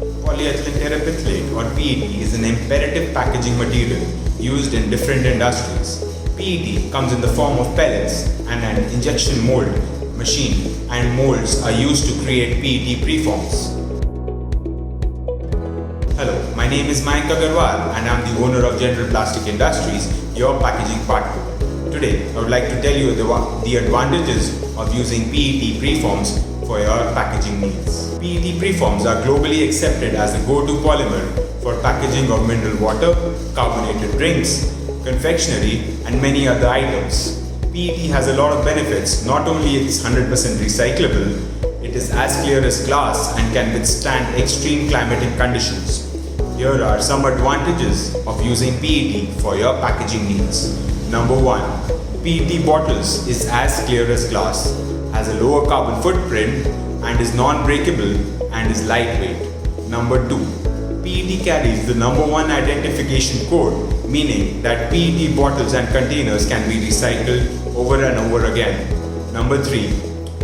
Polyethylene terephthalate or PET is an imperative packaging material used in different industries. PET comes in the form of pellets and an injection mold machine, and molds are used to create PET preforms. Hello, my name is Mayank Agarwal and I am the owner of General Plastic Industries, your packaging partner. Today, I would like to tell you the advantages of using PET preforms for your packaging needs. PET preforms are globally accepted as the go-to polymer for packaging of mineral water, carbonated drinks, confectionery, and many other items. PET has a lot of benefits. Not only it's 100% recyclable, it is as clear as glass and can withstand extreme climatic conditions. Here are some advantages of using PET for your packaging needs. Number 1. PET bottles is as clear as glass, has a lower carbon footprint, and is non-breakable and is lightweight. Number 2. PET carries the number 1 identification code, meaning that PET bottles and containers can be recycled over and over again. Number 3.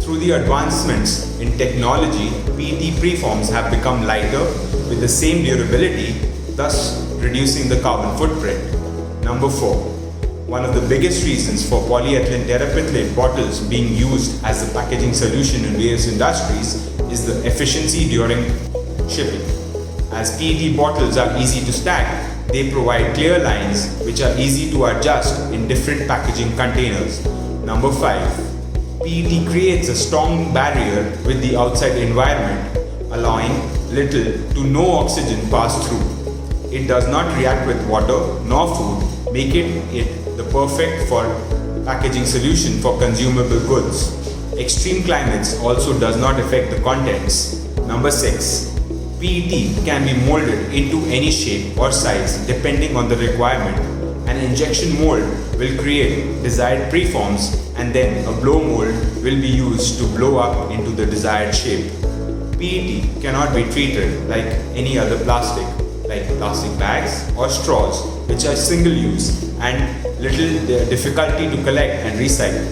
Through the advancements in technology, PET preforms have become lighter with the same durability, thus reducing the carbon footprint. Number 4. One of the biggest reasons for polyethylene terephthalate bottles being used as a packaging solution in various industries is the efficiency during shipping. As PET bottles are easy to stack, they provide clear lines which are easy to adjust in different packaging containers. Number 5. PET creates a strong barrier with the outside environment, allowing little to no oxygen pass through. It does not react with water nor food, making it the perfect for packaging solution for consumable goods. Extreme climates also does not affect the contents. Number 6. PET can be molded into any shape or size depending on the requirement. An injection mold will create desired preforms, and then a blow mold will be used to blow up into the desired shape. PET cannot be treated like any other plastic, like plastic bags or straws, which are single use and little difficulty to collect and recycle.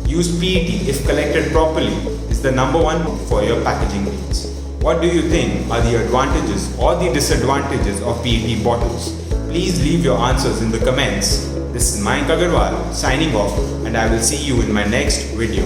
Use PET if collected properly is the number 1 for your packaging needs. What do you think are the advantages or the disadvantages of PET bottles? Please leave your answers in the comments. This is Mayank Agarwal signing off, and I will see you in my next video.